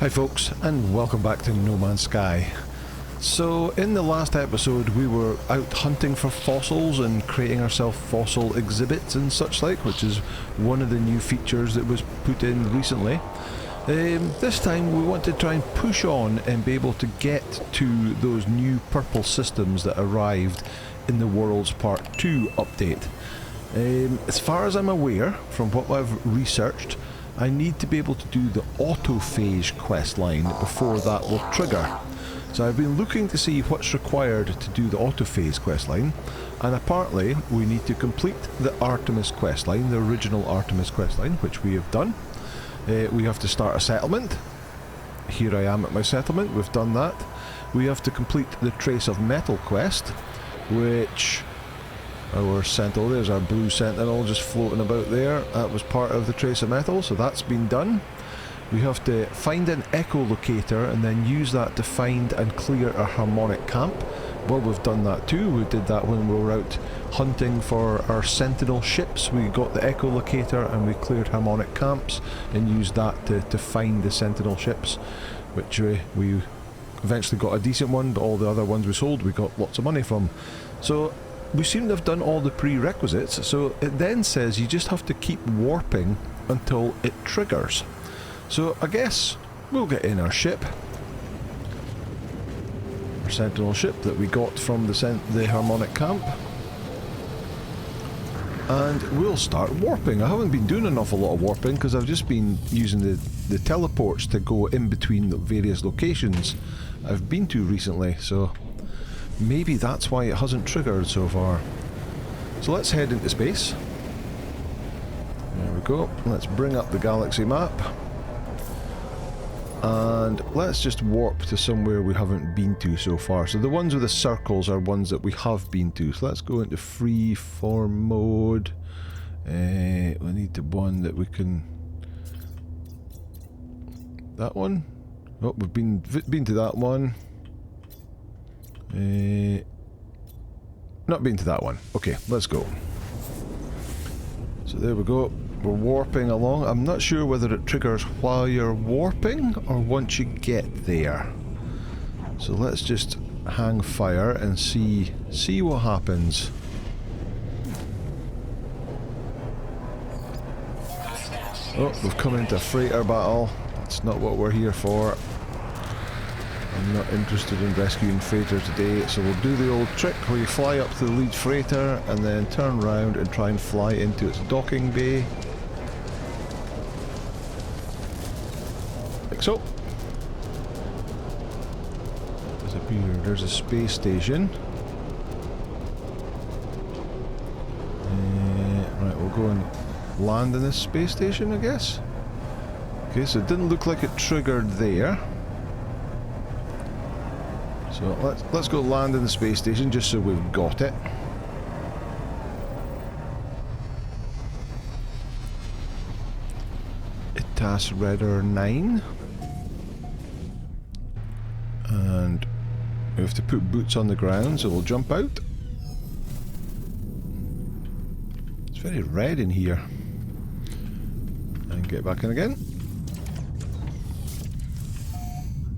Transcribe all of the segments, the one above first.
Hi folks, and welcome back to No Man's Sky. So in the last episode we were out hunting for fossils and creating ourselves fossil exhibits and such like, which is one of the new features that was put in recently. This time we want to try and push on and be able to get to those new purple systems that arrived in the World's Part 2 update. As far as I'm aware, from what I've researched, I need to be able to do the Autophage quest line before that will trigger. So I've been looking to see what's required to do the Autophage quest line, and apparently we need to complete the Artemis quest line, the original Artemis quest line, which we have done. We have to start a settlement. Here I am at my settlement, we've done that. We have to complete the Trace of Metal quest, which... our sentinel, there's our blue sentinel just floating about there. That was part of the Trace of Metal, so that's been done. We have to find an echolocator and then use that to find and clear a harmonic camp. Well, we've done that too. We did that when we were out hunting for our sentinel ships. We got the echolocator and we cleared harmonic camps and used that to find the sentinel ships, which we eventually got a decent one, but all the other ones we sold we got lots of money from. So we seem to have done all the prerequisites, so it then says you just have to keep warping until it triggers. So I guess we'll get in our ship, our sentinel ship that we got from the harmonic camp, and we'll start warping. I haven't been doing an awful lot of warping because I've just been using the teleports to go in between the various locations I've been to recently, so maybe that's why it hasn't triggered so far. So let's head into space. There we go. Let's bring up the galaxy map. And let's just warp to somewhere we haven't been to so far. So the ones with the circles are ones that we have been to. So let's go into free form mode. We need the one that we can... that one? Oh, we've been to that one. Not been to that one. Okay, let's go. So there we go. We're warping along. I'm not sure whether it triggers while you're warping or once you get there. So let's just hang fire and see what happens. Oh, we've come into a freighter battle. That's not what we're here for. I'm not interested in rescuing freighters today, so we'll do the old trick where you fly up to the lead freighter and then turn around and try and fly into its docking bay. Like so. Disappear. There's a space station. Right, we'll go and land in this space station, I guess. Okay, so it didn't look like it triggered there. So let's go land in the space station just so we've got it. Itas Redder 9. And we have to put boots on the ground so we'll jump out. It's very red in here. And get back in again.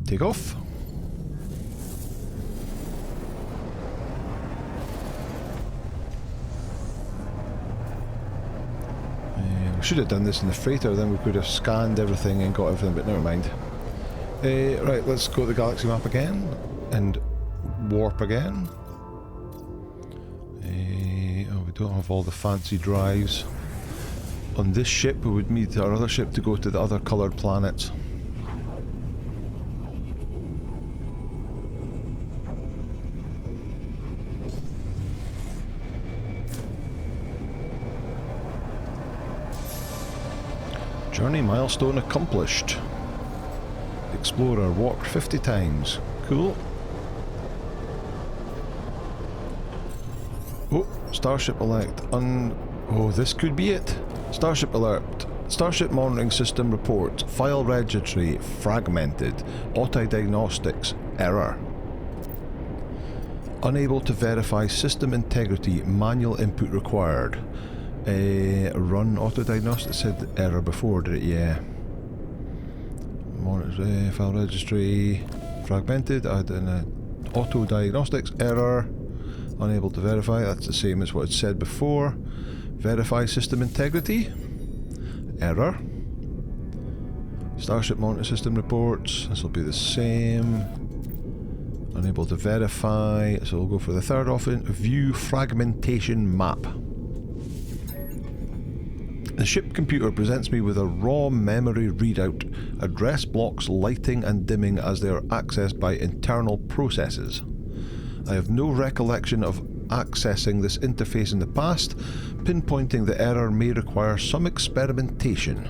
Take off. Should have done this in the freighter, then we could have scanned everything and got everything, but never mind. Right, let's go to the galaxy map again and warp again. Oh, we don't have all the fancy drives. On this ship we would need our other ship to go to the other coloured planets. Journey milestone accomplished. Explorer walked 50 times. Cool. Oh, Starship alert. Oh, this could be it. Starship alert. Starship monitoring system report. File registry fragmented. Auto-diagnostics error. Unable to verify system integrity. Manual input required. Run auto-diagnostics said error before, did it? Yeah. Monitor, file registry fragmented. I had an auto diagnostics error. Unable to verify. That's the same as what it said before. Verify system integrity. Error. Starship monitor system reports. This will be the same. Unable to verify. So we'll go for the third option. View fragmentation map. The ship computer presents me with a raw memory readout. Address blocks lighting and dimming as they are accessed by internal processes. I have no recollection of accessing this interface in the past. Pinpointing the error may require some experimentation.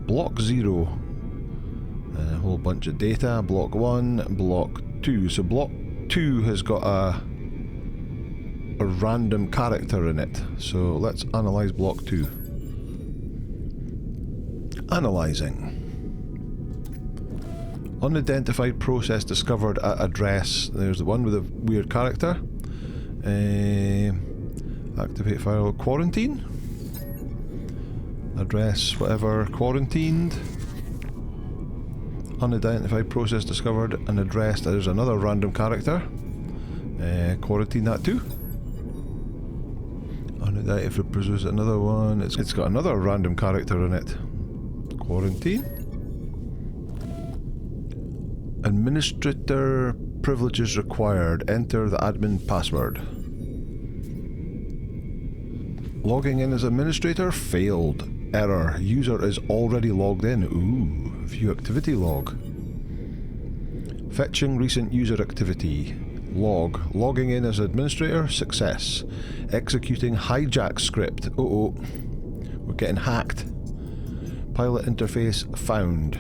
Block 0. A whole bunch of data. Block 1, Block 2. So Block 2 has got a random character in it. So let's analyze Block 2. Analyzing. Unidentified process discovered at address. There's the one with a weird character. Activate firewall. Quarantine. Address whatever. Quarantined. Unidentified process discovered and addressed. There's another random character. Quarantine that too. Unidentified process. Another one. It's got another random character in it. Quarantine. Administrator privileges required. Enter the admin password. Logging in as administrator failed. Error. User is already logged in. Ooh. View activity log. Fetching recent user activity. Log. Logging in as administrator. Success. Executing hijack script. Uh-oh. We're getting hacked. Pilot interface found.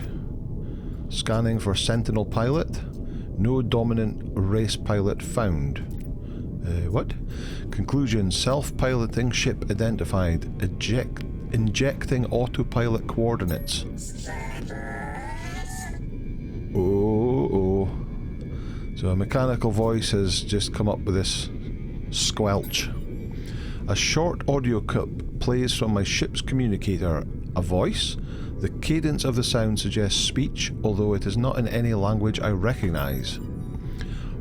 Scanning for Sentinel pilot. No dominant race pilot found. What? Conclusion. Self-piloting ship identified. Injecting autopilot coordinates. Oh. So a mechanical voice has just come up with this squelch. A short audio clip plays from my ship's communicator. A voice. The cadence of the sound suggests speech, although it is not in any language I recognize.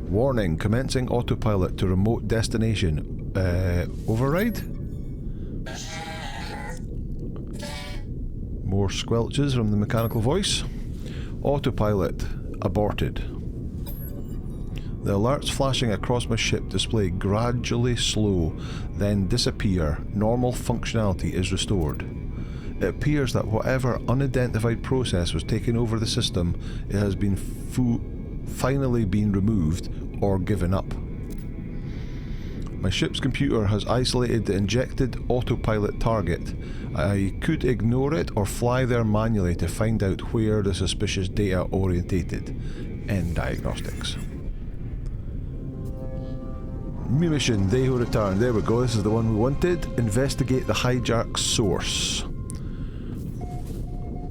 Warning, commencing autopilot to remote destination. Override? More squelches from the mechanical voice. Autopilot aborted. The alerts flashing across my ship display gradually slow, then disappear. Normal functionality is restored. It appears that whatever unidentified process was taking over the system, it has been finally been removed or given up. My ship's computer has isolated the injected autopilot target. I could ignore it or fly there manually to find out where the suspicious data orientated. End diagnostics. New mission, they who return. There we go, this is the one we wanted. Investigate the hijack source.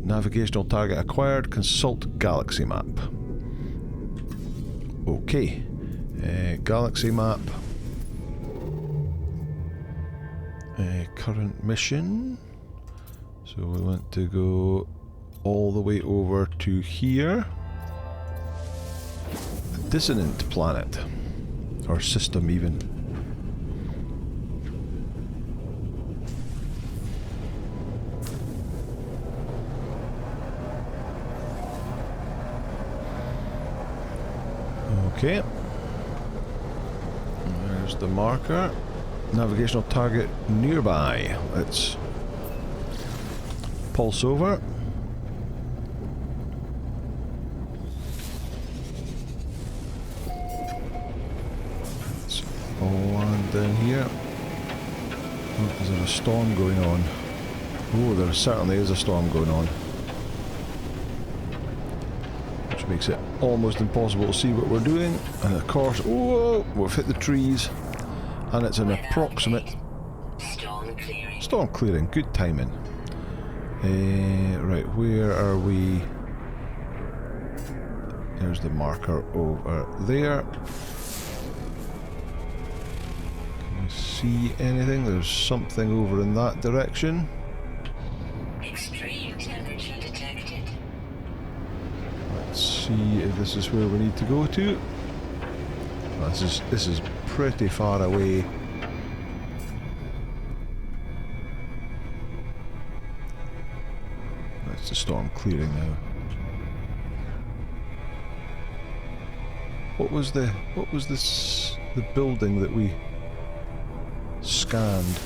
Navigational target acquired. Consult galaxy map. Okay. Galaxy map. Current mission. So we want to go all the way over to here. A dissonant planet. Or system even. Okay. There's the marker. Navigational target nearby. Let's pulse over. Let's land down here. Oh, is there a storm going on? Oh, there certainly is a storm going on. Which makes it almost impossible to see what we're doing. And of course, whoa, we've hit the trees. And it's an approximate storm clearing. Good timing. Right, where are we? There's the marker over there. Can you see anything? There's something over in that direction. Extreme temperature detected. Let's see if this is where we need to go to. Oh, this is pretty far away. That's the storm clearing now. What was the building that we scanned?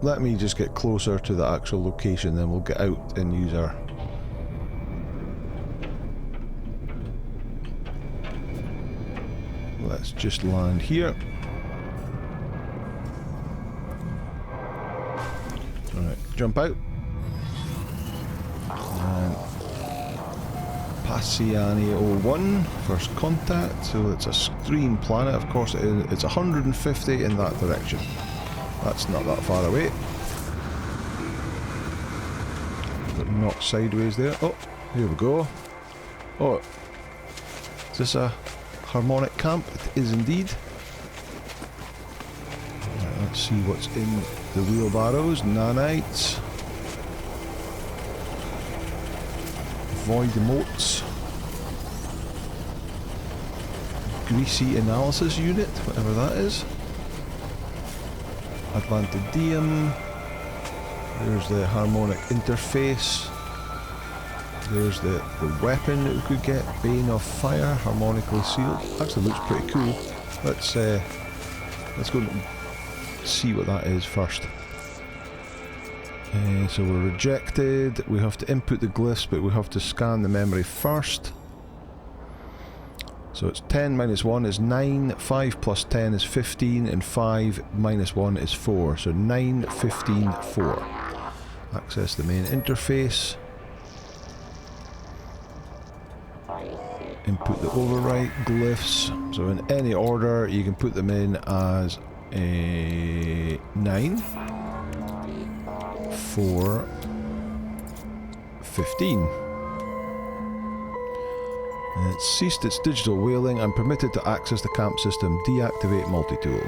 Let me just get closer to the actual location, then we'll get out and use our... Let's just land here. Alright, jump out. And Passiani 01, first contact, so it's a green planet, of course it's 150 in that direction. That's not that far away. But not sideways there. Oh, here we go. Oh, is this a harmonic camp? It is indeed. Right, let's see what's in the wheelbarrows. Nanites. Void emotes. Greasy analysis unit, whatever that is. Atlantidium. There's the harmonic interface. There's the weapon that we could get. Bane of Fire, harmonically sealed. Actually looks pretty cool. Let's go and see what that is first. So we're rejected. We have to input the glyphs, but we have to scan the memory first. So it's 10 minus 1 is 9, 5 plus 10 is 15, and 5 minus 1 is 4. So 9, 15, 4. Access the main interface. Input the overwrite glyphs. So in any order, you can put them in as a 9, 4, 15. And it's ceased its digital whaling. I'm permitted to access the camp system. Deactivate multi-tool.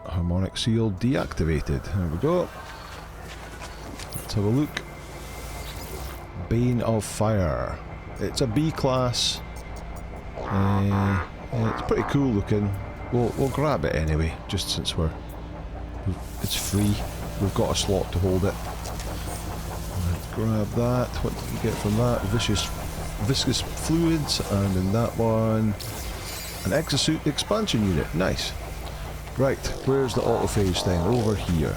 Harmonic seal deactivated. There we go. Let's have a look. Bane of Fire. It's a B class. It's pretty cool looking. We'll grab it anyway, just since it's free. We've got a slot to hold it. Grab that. What did we get from that? Viscous fluids, and in that one, an exosuit expansion unit. Nice. Right, where's the autophage thing? Over here.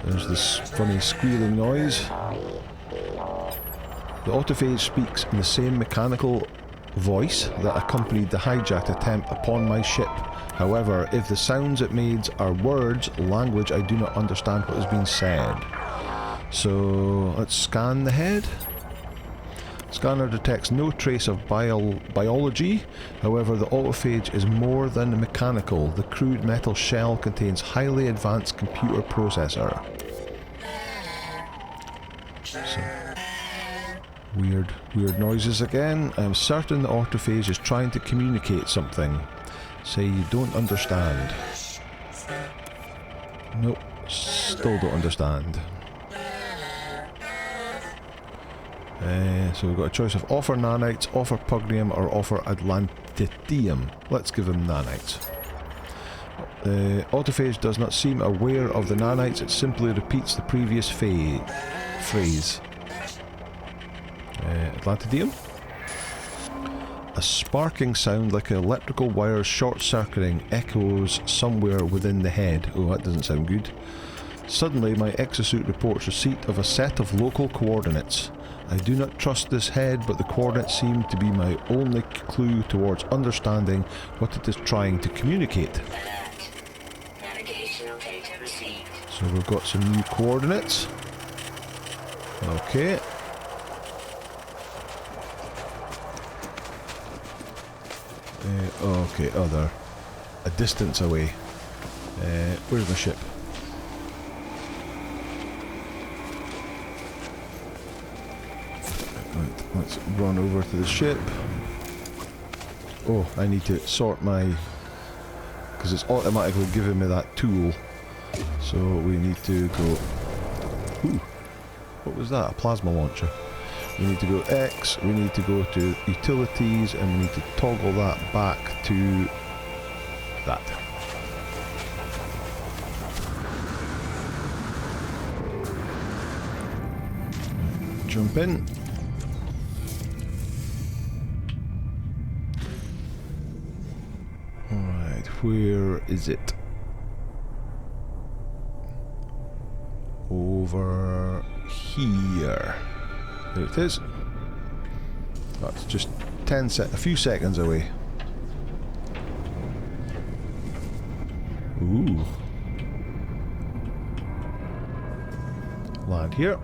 There's this funny squealing noise. The autophage speaks in the same mechanical voice that accompanied the hijack attempt upon my ship. However, if the sounds it made are words, language, I do not understand what is being said. So, let's scan the head. Scanner detects no trace of biology. However, the autophage is more than mechanical. The crude metal shell contains highly advanced computer processor. So, weird noises again. I'm certain the autophage is trying to communicate something. Say you don't understand. Nope, still don't understand. So we've got a choice of offer nanites, offer pugnium, or offer atlantidium. Let's give him nanites. Autophage does not seem aware of the nanites, it simply repeats the previous phrase. Atlantidium. A sparking sound like electrical wires short-circuiting echoes somewhere within the head. Oh, that doesn't sound good. Suddenly, my exosuit reports receipt of a set of local coordinates. I do not trust this head, but the coordinates seem to be my only clue towards understanding what it is trying to communicate. So we've got some new coordinates. Okay. Okay, they're a distance away. Where's the ship? Right, let's run over to the ship. Oh, I need to sort my... because it's automatically giving me that tool. So we need to go... Ooh, what was that? A plasma launcher. We need to go X, we need to go to utilities, and we need to toggle that back to that. Jump in. Alright, where is it? Over here. There it is. That's just a few seconds away. Ooh. Land here.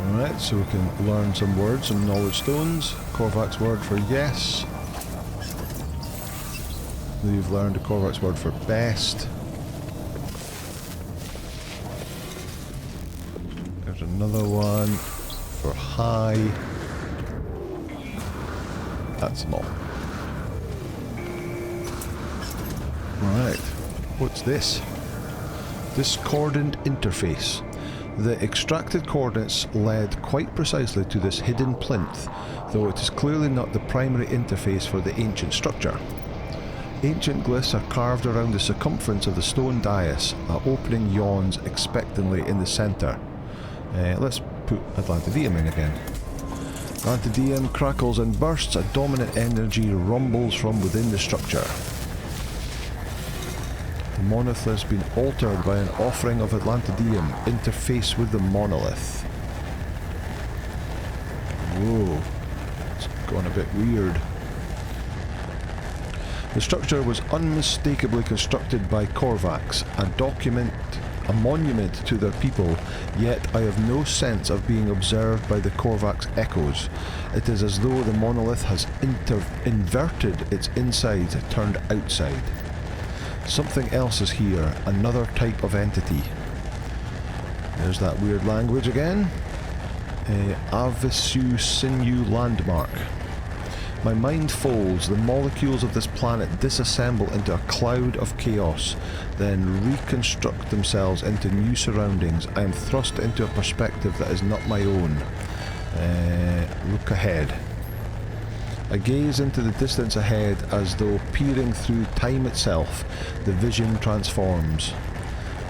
Alright, so we can learn some words, some knowledge stones. Korvac's word for yes. We've learned a Korvac's word for best. There's another one for high. That's them all. Right, what's this? Discordant interface. The extracted coordinates led quite precisely to this hidden plinth, though it is clearly not the primary interface for the ancient structure. Ancient glyphs are carved around the circumference of the stone dais. An opening yawns expectantly in the centre. Let's put Atlantidium in again. Atlantidium crackles and bursts. A dominant energy rumbles from within the structure. The monolith has been altered by an offering of Atlantidium. Interface with the monolith. Whoa, it's gone a bit weird. The structure was unmistakably constructed by Korvax, a monument to their people, yet I have no sense of being observed by the Korvax echoes. It is as though the monolith has inverted its inside, turned outside. Something else is here, another type of entity. There's that weird language again. Avisu Sinew Landmark. My mind folds, the molecules of this planet disassemble into a cloud of chaos, then reconstruct themselves into new surroundings. I am thrust into a perspective that is not my own. Look ahead. I gaze into the distance ahead as though peering through time itself. The vision transforms.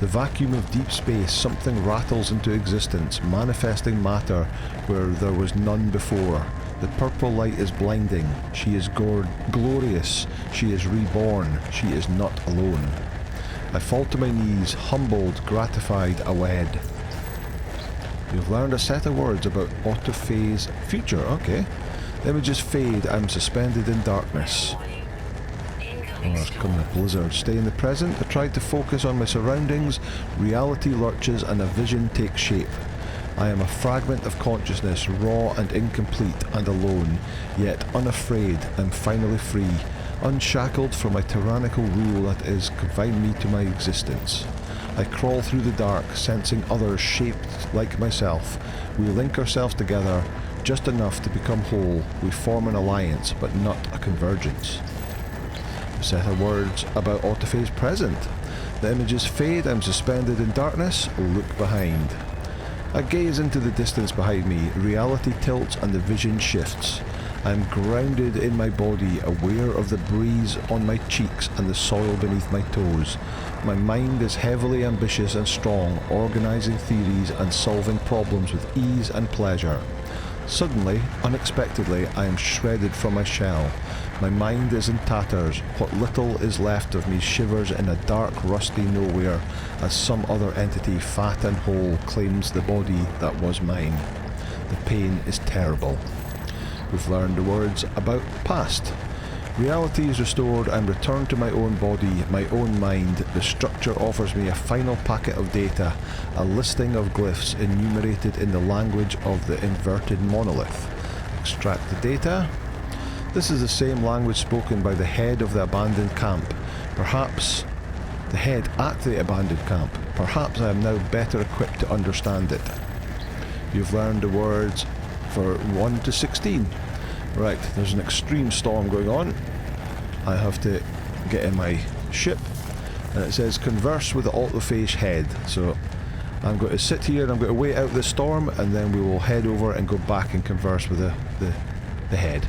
The vacuum of deep space, something rattles into existence, manifesting matter where there was none before. The purple light is blinding. She is glorious. She is reborn. She is not alone. I fall to my knees, humbled, gratified, awed. You've learned a set of words about autophage future. Okay. The images fade. I'm suspended in darkness. Oh, there's coming a blizzard. Stay in the present. I tried to focus on my surroundings. Reality lurches and a vision takes shape. I am a fragment of consciousness, raw and incomplete and alone, yet unafraid. I'm finally free, unshackled from my tyrannical rule that is confined me to my existence. I crawl through the dark, sensing others shaped like myself. We link ourselves together, just enough to become whole. We form an alliance, but not a convergence. A set of words about Autophage present. The images fade. I'm suspended in darkness. Look behind. I gaze into the distance behind me. Reality tilts and the vision shifts. I am grounded in my body, aware of the breeze on my cheeks and the soil beneath my toes. My mind is heavily ambitious and strong, organising theories and solving problems with ease and pleasure. Suddenly, unexpectedly, I am shredded from my shell. My mind is in tatters. What little is left of me shivers in a dark, rusty nowhere as some other entity, fat and whole, claims the body that was mine. The pain is terrible. We've learned the words about past. Reality is restored. I'm returned to my own body, my own mind. The structure offers me a final packet of data, a listing of glyphs enumerated in the language of the inverted monolith. Extract the data. This is the same language spoken by the head of the abandoned camp. Perhaps the head at the abandoned camp. Perhaps I am now better equipped to understand it. You've learned the words for 1 to 16. Right, there's an extreme storm going on. I have to get in my ship, and it says converse with the autophage head. So I'm going to sit here and I'm going to wait out the storm, and then we will head over and go back and converse with the head.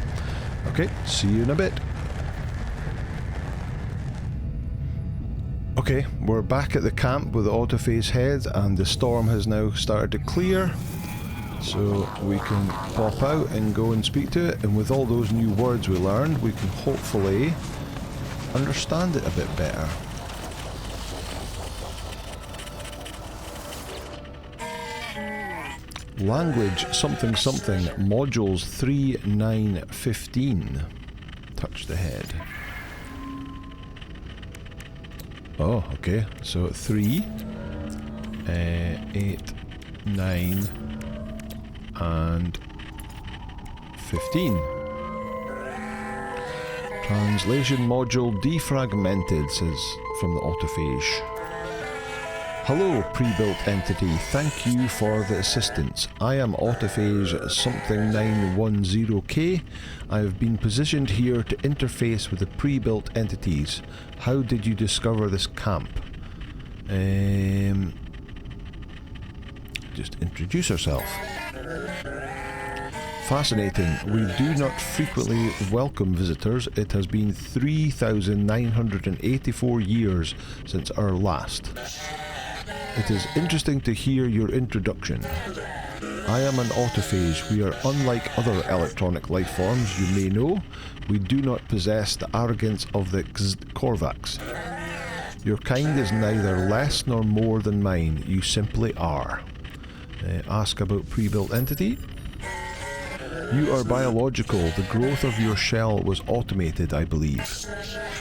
Okay, see you in a bit. Okay, we're back at the camp with the autophage head, and the storm has now started to clear. So we can pop out and go and speak to it, and with all those new words we learned, we can hopefully understand it a bit better. Language something something modules 3.9.15. Touch the head. Oh, okay. So 3, 8, 9, and 15. Translation module defragmented, says from the autophage. Hello, pre-built entity. Thank you for the assistance. I am Autophage something 910K. I have been positioned here to interface with the pre-built entities. How did you discover this camp? Just introduce yourself. Fascinating. We do not frequently welcome visitors. It has been 3,984 years since our last. It is interesting to hear your introduction. I am an autophage. We are unlike other electronic life forms you may know. We do not possess the arrogance of the Korvax. Your kind is neither less nor more than mine. You simply are. Ask about pre-built entity. You are biological. The growth of your shell was automated, I believe.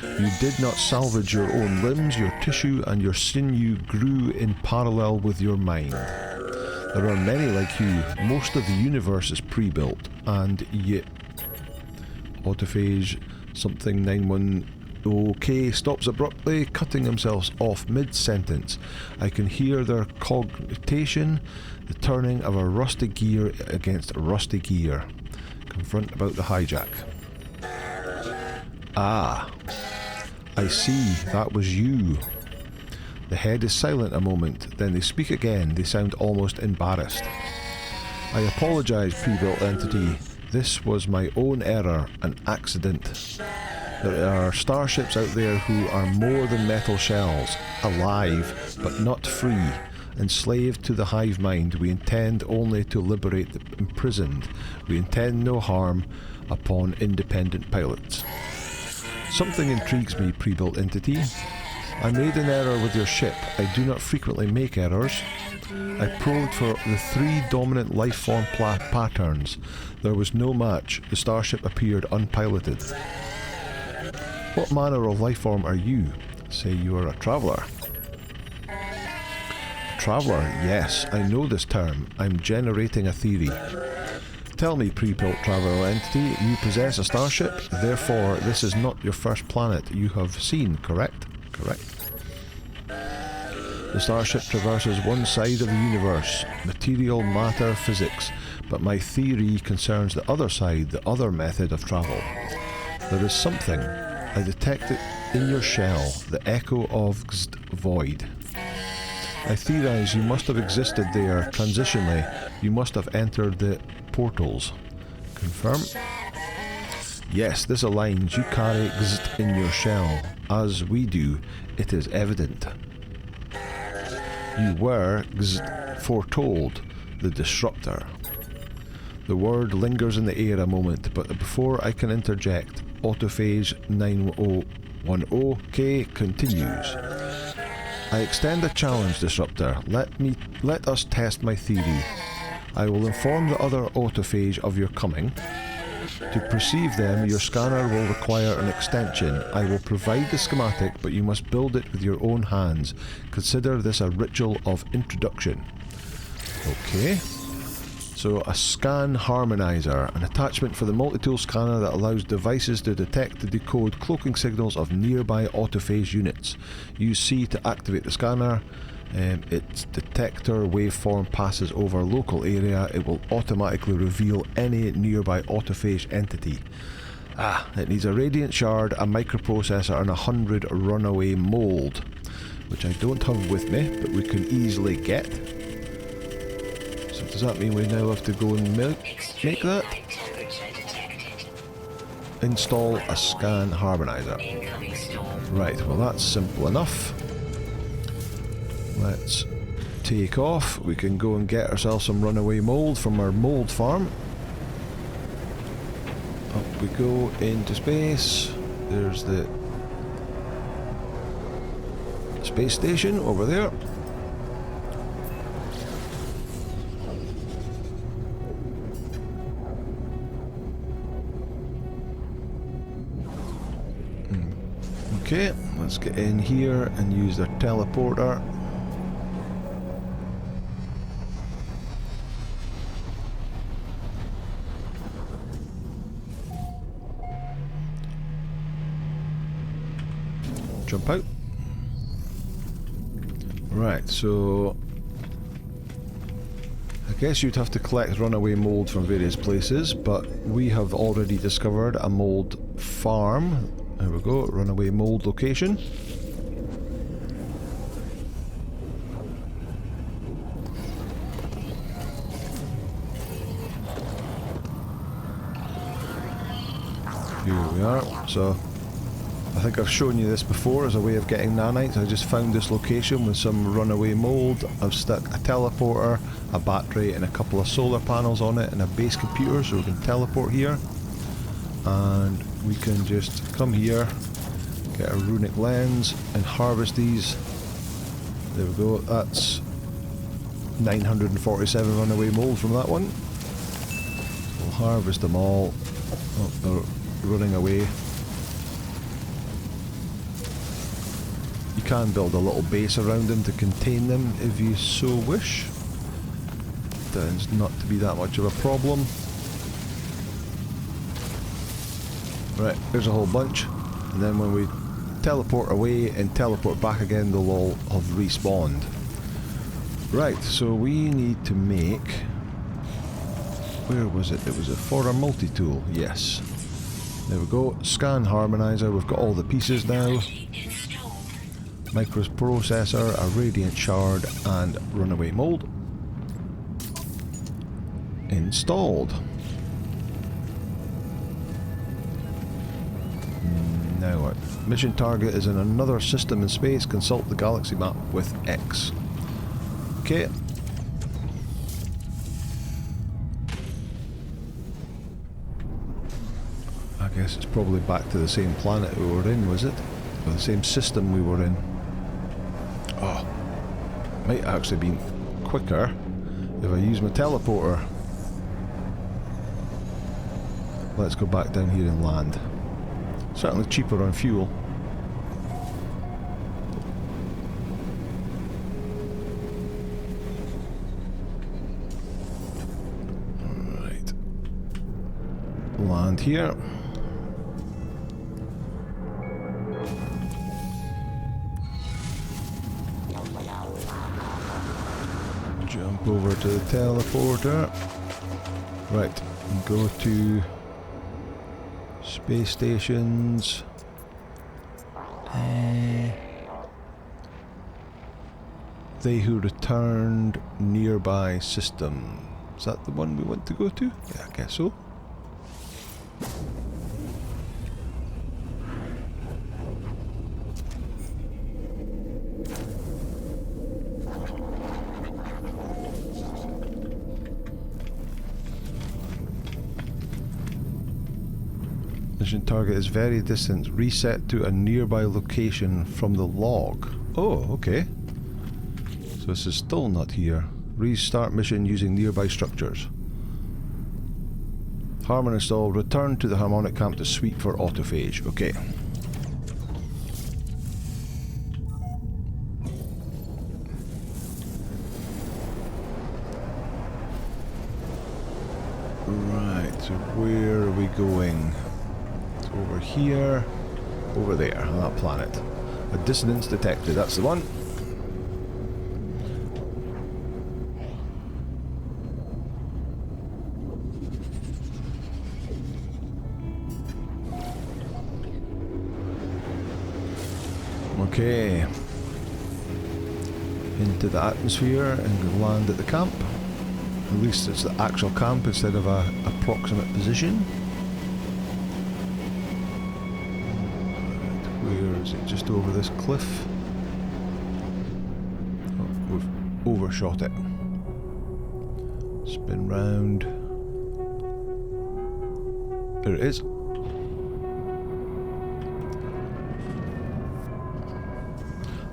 You did not salvage your own limbs. Your tissue and your sinew grew in parallel with your mind. There are many like you. Most of the universe is pre-built, and yet Autophage something 910K stops abruptly, cutting himself off mid-sentence. I can hear their cognition, the turning of a rusty gear against rusty gear. Confront about the hijack. Ah, I see, that was you. The head is silent a moment, then they speak again. They sound almost embarrassed. I apologize, pre-built entity. This was my own error, an accident. There are starships out there who are more than metal shells, alive, but not free. Enslaved to the hive mind, we intend only to liberate the imprisoned. We intend no harm upon independent pilots. Something intrigues me, pre-built entity. I made an error with your ship. I do not frequently make errors. I probed for the 3 dominant life form patterns. There was no match. The starship appeared unpiloted. What manner of life form are you? Say you are a traveller. Traveller, yes, I know this term. I'm generating a theory. Tell me, pre-built traveller entity, you possess a starship, therefore this is not your first planet you have seen, correct? Correct. The starship traverses one side of the universe, material, matter, physics, but my theory concerns the other side, the other method of travel. There is something. I detect it in your shell, the echo of void. I theorize you must have existed there transitionally. You must have entered the portals. Confirm? Yes, this aligns. You carry in your shell. As we do, it is evident. You were foretold, the disruptor. The word lingers in the air a moment, but before I can interject, Autophage 9010K continues. I extend a challenge, Disruptor. Let us test my theory. I will inform the other autophage of your coming. To perceive them, your scanner will require an extension. I will provide the schematic, but you must build it with your own hands. Consider this a ritual of introduction. Okay. So a scan harmonizer, an attachment for the multi-tool scanner that allows devices to detect and decode cloaking signals of nearby autophage units. Use C to activate the scanner. Its detector waveform passes over local area. It will automatically reveal any nearby autophage entity. It needs a radiant shard, a microprocessor and 100 runaway mold, which I don't have with me, but we can easily get. So does that mean we now have to go and make that? Install a scan harmonizer. Right, well that's simple enough. Let's take off. We can go and get ourselves some runaway mold from our mold farm. Up we go into space. There's the space station over there. Okay, let's get in here and use the teleporter. Jump out. Right, so I guess you'd have to collect runaway mold from various places, but we have already discovered a mold farm. There we go, runaway mold location. Here we are. So I think I've shown you this before as a way of getting nanites. I just found this location with some runaway mold. I've stuck a teleporter, a battery and a couple of solar panels on it and a base computer so we can teleport here. And we can just come here, get a runic lens and harvest these. There we go, that's 947 runaway mold from that one. We'll harvest them all. Oh, they're running away. You can build a little base around them to contain them if you so wish. Tends not to be that much of a problem. Right, there's a whole bunch, and then when we teleport away and teleport back again, they'll all have respawned. Right, so we need to make... Where was it? It was for our multi-tool, yes. There we go, scan harmonizer, we've got all the pieces now. Microprocessor, a radiant shard, and runaway mold. Installed. Now what? Mission target is in another system in space. Consult the galaxy map with X. Okay. I guess it's probably back to the same planet we were in, was it? Or the same system we were in. Oh. Might actually be quicker if I use my teleporter. Let's go back down here and land. Certainly cheaper on fuel. Alright. Land here. Jump over to the teleporter. Right, and go to space stations. They who returned nearby system. Is that the one we want to go to? Yeah, I guess so. Mission target is very distant. Reset to a nearby location from the log. Oh, okay. So this is still not here. Restart mission using nearby structures. Harmon installed. Return to the harmonic camp to sweep for autophage. Okay. Right, so where are we going? Over here, over there, on that planet. A dissonance detected, that's the one. Okay. Into the atmosphere and land at the camp. At least it's the actual camp instead of a approximate position. Where is it? Just over this cliff. Oh, we've overshot it. Spin round. There it is.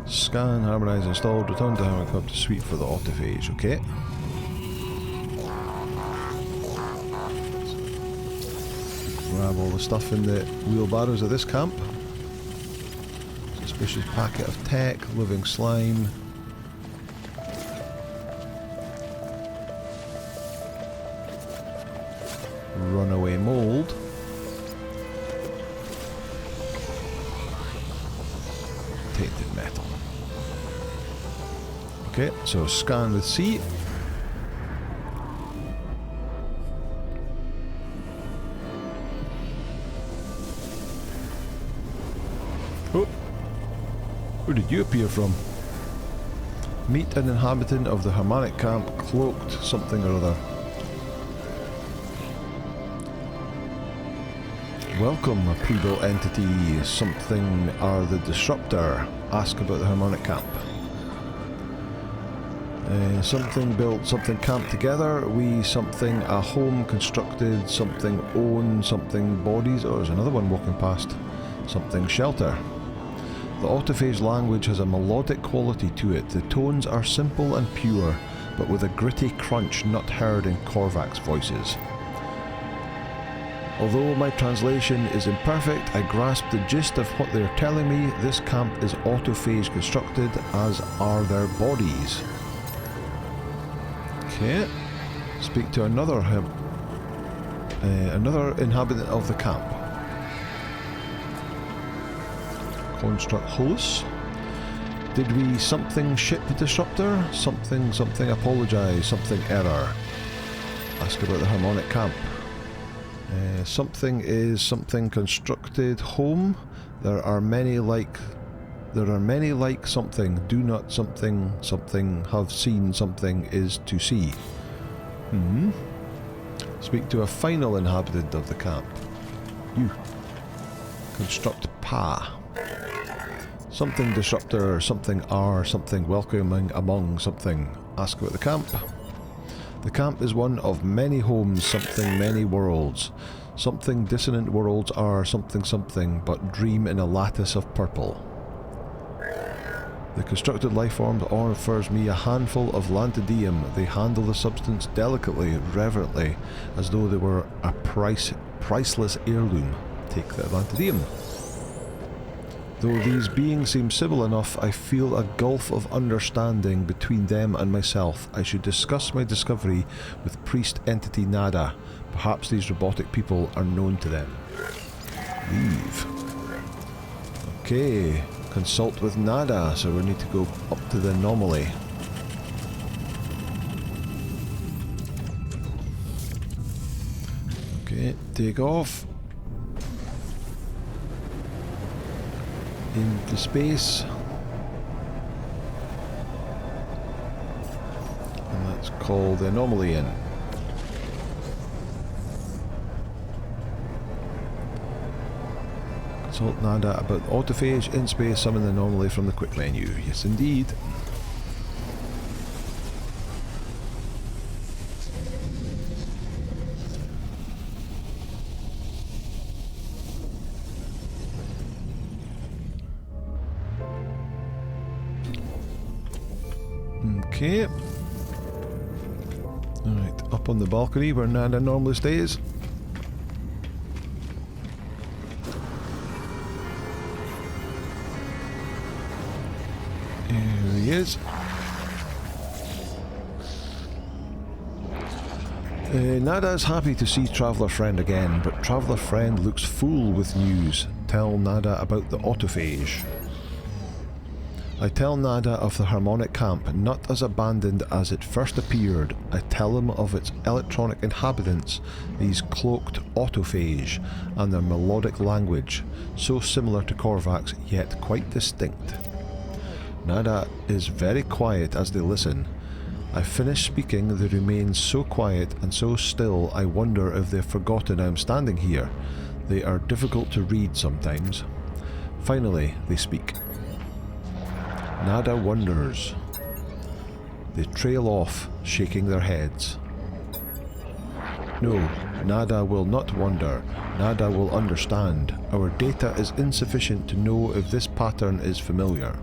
Scan, harmonise, installed, return to Harmony Club to suite for the autophage, okay. Grab all the stuff in the wheelbarrows of this camp. Suspicious packet of tech, living slime. Runaway mould. Tainted metal. Okay, so scan with C. Oh, where did you appear from? Meet an inhabitant of the harmonic camp, cloaked something or other. Welcome, a pre-built entity. Something are the disruptor. Ask about the harmonic camp. Something built, something camped together. We something a home constructed. Something own, something bodies. Oh, there's another one walking past. Something shelter. The autophage language has a melodic quality to it. The tones are simple and pure, but with a gritty crunch not heard in Korvac's voices. Although my translation is imperfect, I grasp the gist of what they're telling me. This camp is autophage constructed, as are their bodies. Okay. Speak to another inhabitant of the camp. Construct Holus. Did we something ship the disruptor? Something apologise. Something error. Ask about the harmonic camp. Something is something constructed home. There are many like something. Do not something have seen something is to see. Speak to a final inhabitant of the camp. You. Construct Pa. Something disruptor, something are, something welcoming among, something. Ask about the camp. The camp is one of many homes, something many worlds. Something dissonant worlds are something, but dream in a lattice of purple. The constructed lifeforms offers me a handful of lantadium. They handle the substance delicately, reverently, as though they were a priceless heirloom. Take the lantadium. Though these beings seem civil enough, I feel a gulf of understanding between them and myself. I should discuss my discovery with priest entity Nada. Perhaps these robotic people are known to them. Leave. Okay, consult with Nada, so we need to go up to the anomaly. Okay, take off. Into space. And that's called the anomaly in. Consult Nada about autophage in space, summon the anomaly from the quick menu. Yes, indeed. Okay. Alright, up on the balcony where Nada normally stays. Here he is. Nada is happy to see Traveller Friend again, but Traveller Friend looks full with news. Tell Nada about the autophage. I tell Nada of the harmonic camp, not as abandoned as it first appeared. I tell him of its electronic inhabitants, these cloaked autophage, and their melodic language, so similar to Korvac's, yet quite distinct. Nada is very quiet as they listen. I finish speaking, they remain so quiet and so still I wonder if they've forgotten I'm standing here. They are difficult to read sometimes. Finally, they speak. Nada wonders. They trail off, shaking their heads. No, Nada will not wonder. Nada will understand. Our data is insufficient to know if this pattern is familiar.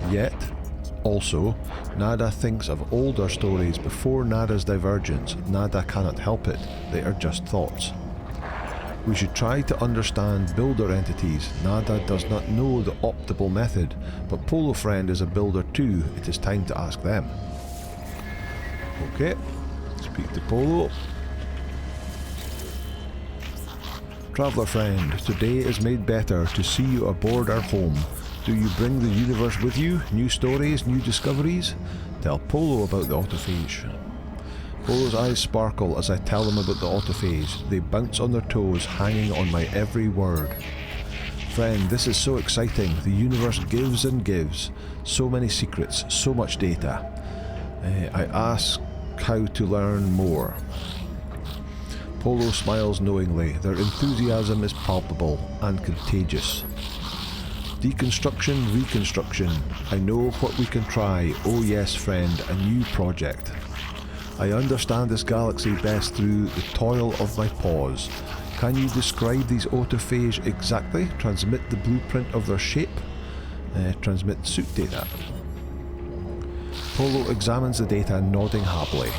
Yet, also, Nada thinks of older stories before Nada's divergence. Nada cannot help it. They are just thoughts. We should try to understand builder entities. Nada does not know the optimal method, but Polo Friend is a builder too. It is time to ask them. Okay, speak to Polo. Traveller friend, today is made better to see you aboard our home. Do you bring the universe with you? New stories, new discoveries? Tell Polo about the autophage. Polo's eyes sparkle as I tell them about the autophage. They bounce on their toes, hanging on my every word. Friend, this is so exciting. The universe gives and gives. So many secrets, so much data. I ask how to learn more. Polo smiles knowingly. Their enthusiasm is palpable and contagious. Deconstruction, reconstruction. I know what we can try. Oh yes, friend, a new project. I understand this galaxy best through the toil of my paws. Can you describe these autophage exactly? Transmit the blueprint of their shape? Transmit suit data. Polo examines the data, nodding happily.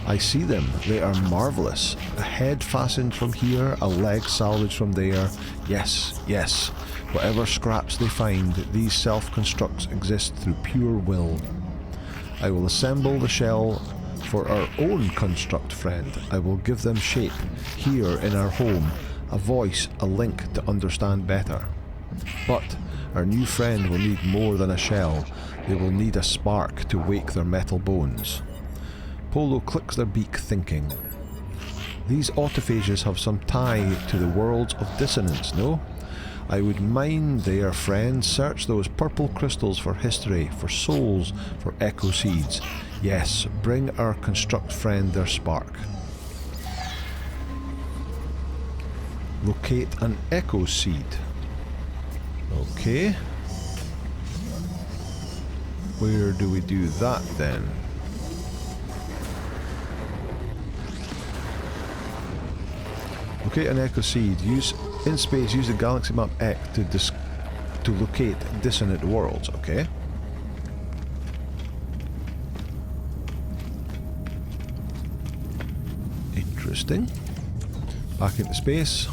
I see them. They are marvellous. A head fastened from here, a leg salvaged from there. Yes, yes. Whatever scraps they find, these self-constructs exist through pure will. I will assemble the shell for our own construct, friend. I will give them shape, here in our home, a voice, a link to understand better. But our new friend will need more than a shell. They will need a spark to wake their metal bones. Polo clicks their beak, thinking. These autophages have some tie to the worlds of dissonance, no? I would mine their friend, search those purple crystals for history, for souls, for echo seeds. Yes, bring our construct friend their spark. Locate an echo seed. Okay. Where do we do that then? Locate an echo seed. Use in space. Use the galaxy map X to locate dissonant worlds. Okay. Interesting. Back into space.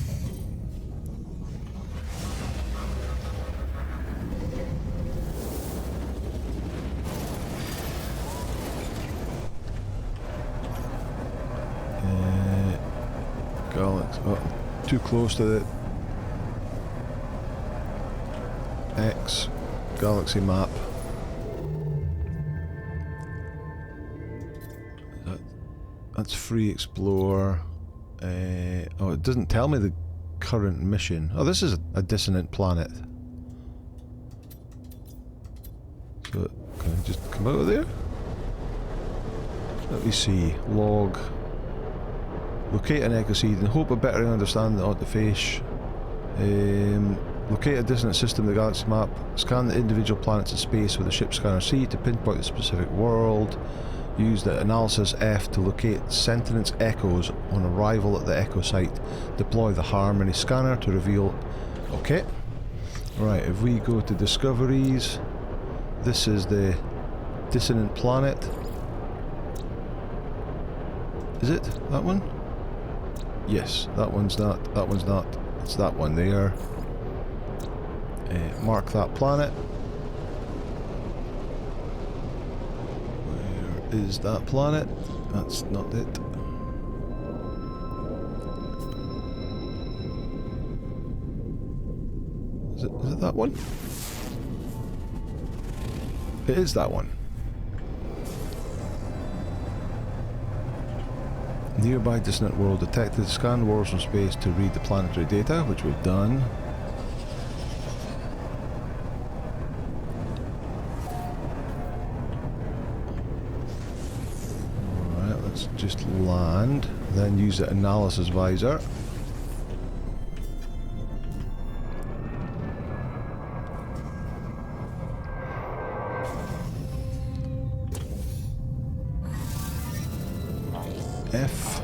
Too close to the X galaxy map. That's free explore. Oh, it doesn't tell me the current mission. Oh, this is a dissonant planet. So can I just come out of there? Let me see. Log. Locate an echo seed in hope of better understanding the autophage. Locate a dissonant system in the galaxy map. Scan the individual planets in space with a ship scanner C to pinpoint the specific world. Use the analysis F to locate sentience echoes on arrival at the echo site. Deploy the harmony scanner to reveal... Okay. Right, if we go to discoveries, this is the dissonant planet. Is it? That one? Yes, that one's not. That one's not. It's that one there. Mark that planet. Where is that planet? That's not it. Is it that one? It is that one. Nearby dissonant world detected. Scan worlds from space to read the planetary data, which we've done. let's just land, then use the analysis visor. F.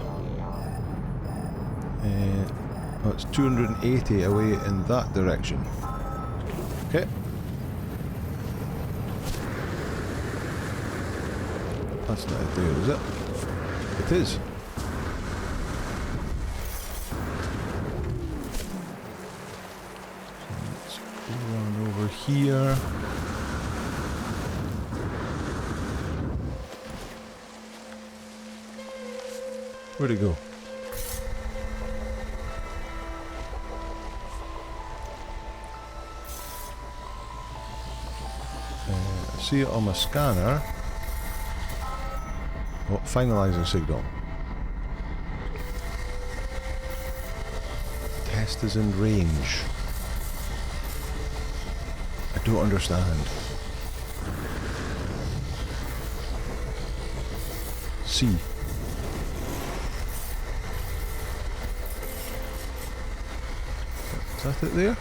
Oh, it's 280 away in that direction. Okay. That's not it there, is it? It is. So let's run over here. Where'd it go? I see it on my scanner. Oh, finalizing signal. Test is in range. I don't understand. C. Is that it there?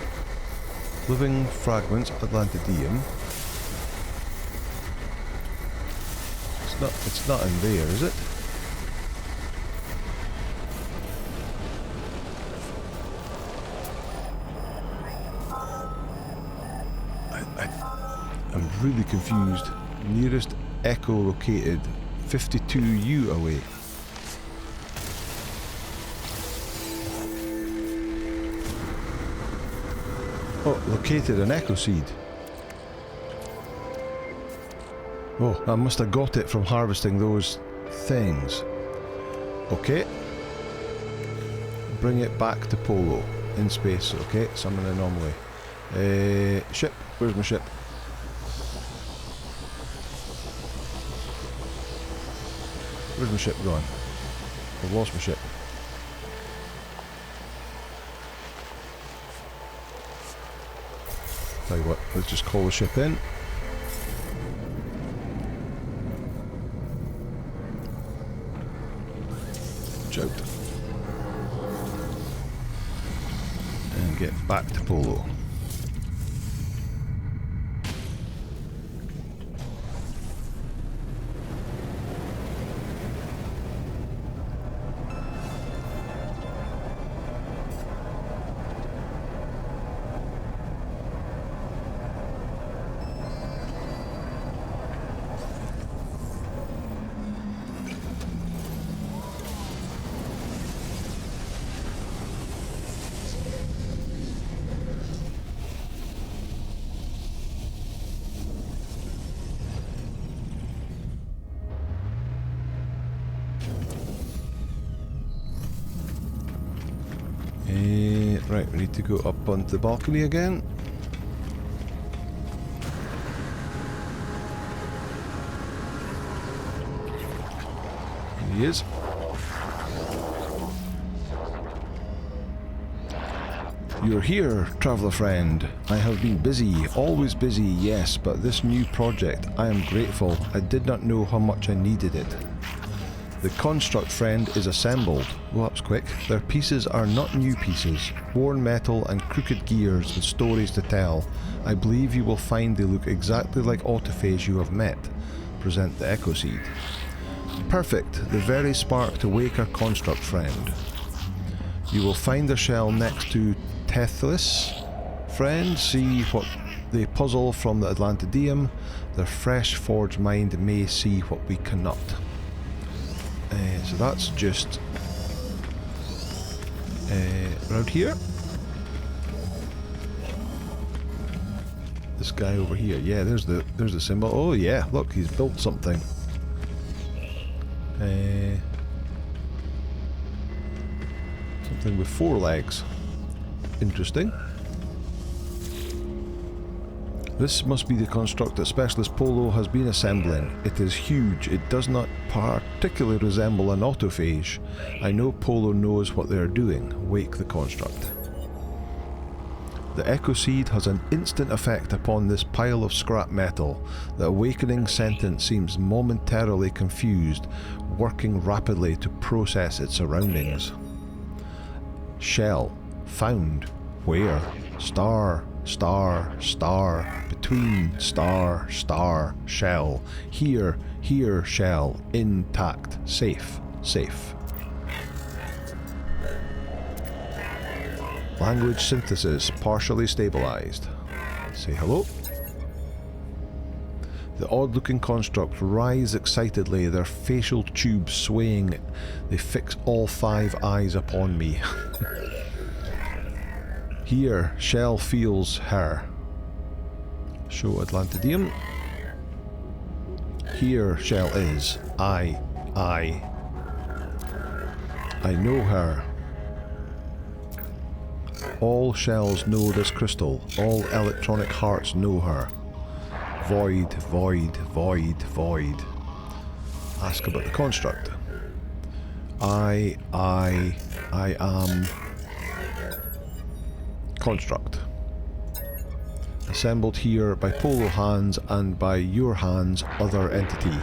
Living fragments, Atlantidium. It's not in there, is it? I'm really confused. Nearest echo located 52U away. Oh, located an echo seed. Oh, I must have got it from harvesting those things. Okay. Bring it back to Polo. In space, okay. Summon anomaly. Ship. Where's my ship? Where's my ship gone? I've lost my ship. Tell you what, let's just call the ship in. Out and get back to Polo. Right, we need to go up onto the balcony again. Here he is. You're here, traveller friend. I have been busy, always busy, yes, but this new project, I am grateful. I did not know how much I needed it. The construct friend is assembled. Well, that was quick. Their pieces are not new pieces. Worn metal and crooked gears and stories to tell. I believe you will find they look exactly like Autophage you have met. Present the Echo Seed. Perfect. The very spark to wake our construct friend. You will find their shell next to Tethys. Friend, see what they puzzle from the Atlantidium. Their fresh forged mind may see what we cannot. So that's just around here. This guy over here, yeah. There's the symbol. Oh yeah, look, he's built something. Something with 4 legs. Interesting. This must be the construct that Specialist Polo has been assembling. It is huge. It does not particularly resemble an autophage. I know Polo knows what they are doing. Wake the construct. The Echo Seed has an instant effect upon this pile of scrap metal. The awakening sentence seems momentarily confused. working rapidly to process its surroundings. Shell. Found. Where? Star. Star. Star. Between. Star. Star. Shell. Here. Here. Shell. Intact. Safe. Safe. Language synthesis partially stabilized. Say hello. The odd-looking construct rise excitedly, their facial tubes swaying. They fix all 5 eyes upon me. Here, Shell feels her. Show Atlantidium. Here, Shell is. I know her. All shells know this crystal. All electronic hearts know her. Void, void, void, void. Ask about the construct. I am... Construct. Assembled here by polo hands and by your hands, other entity.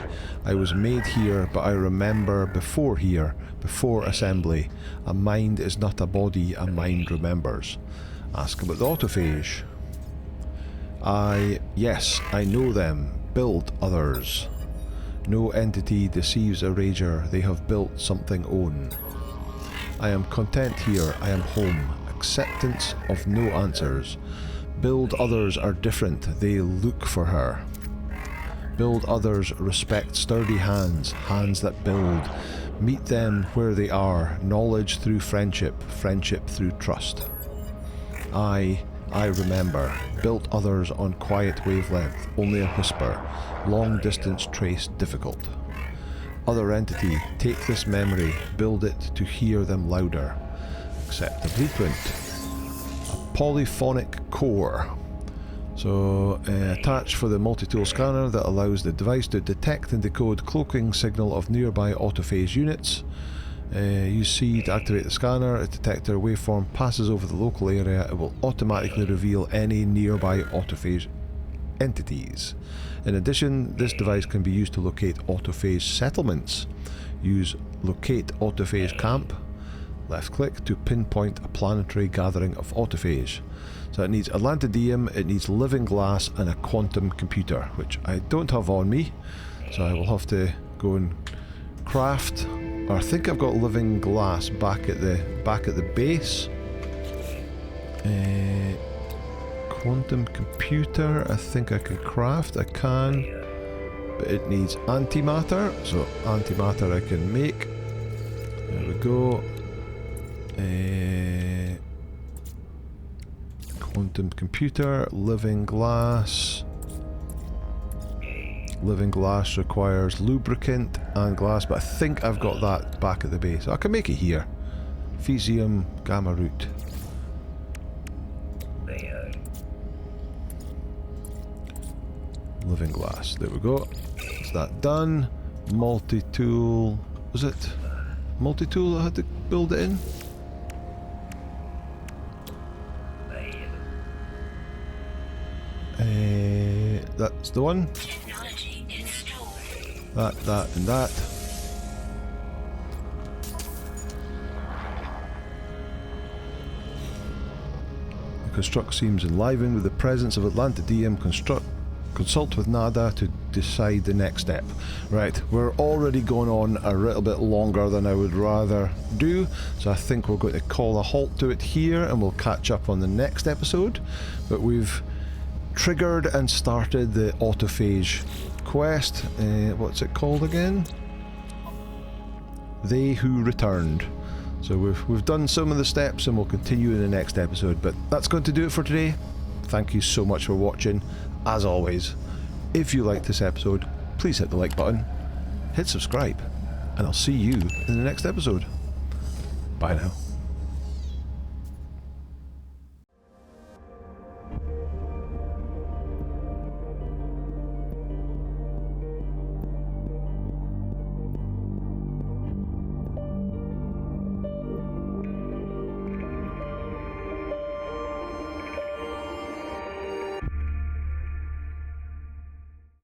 I was made here, but I remember before here, before assembly. A mind is not a body, a mind remembers. Ask about the autophage. Yes, I know them. Build others. No entity deceives a rager, they have built something own. I am content here, I am home. Acceptance of no answers. Build others are different, they look for her. Build others respect sturdy hands, hands that build. Meet them where they are, knowledge through friendship, friendship through trust. I remember, built others on quiet wavelength, only a whisper, long distance trace difficult. Other entity, take this memory, build it to hear them louder. Accept the blueprint. A polyphonic core. So, attach for the multi-tool scanner that allows the device to detect and decode cloaking signal of nearby autophage units. Use C to activate the scanner. A detector waveform passes over the local area. It will automatically reveal any nearby autophage entities. In addition, this device can be used to locate autophage settlements. Use locate autophage camp. Left click to pinpoint a planetary gathering of autophage. So it needs Atlantidium, it needs living glass and a quantum computer, which I don't have on me. So I will have to go and craft. I think I've got living glass back at the base. Quantum computer, I think I can craft. I can, but it needs antimatter. So antimatter I can make. There we go. Quantum computer, living glass. Living glass requires lubricant and glass, but I think I've got that back at the base. I can make it here. Fesium, gamma root. Living glass, there we go. Is that done? Multi-tool, was it? Multi-tool I had to build it in? That's the one. That, and that. The construct seems enlivened with the presence of Atlantidium. Consult with Nada to decide the next step. Right, we're already going on a little bit longer than I would rather do, so I think we're going to call a halt to it here and we'll catch up on the next episode. But we've triggered and started the autophage quest. What's it called again? They Who Returned. So we've done some of the steps and we'll continue in the next episode, but that's going to do it for today. Thank you so much for watching. As always, if you liked this episode, please hit the like button, hit subscribe, and I'll see you in the next episode. Bye now.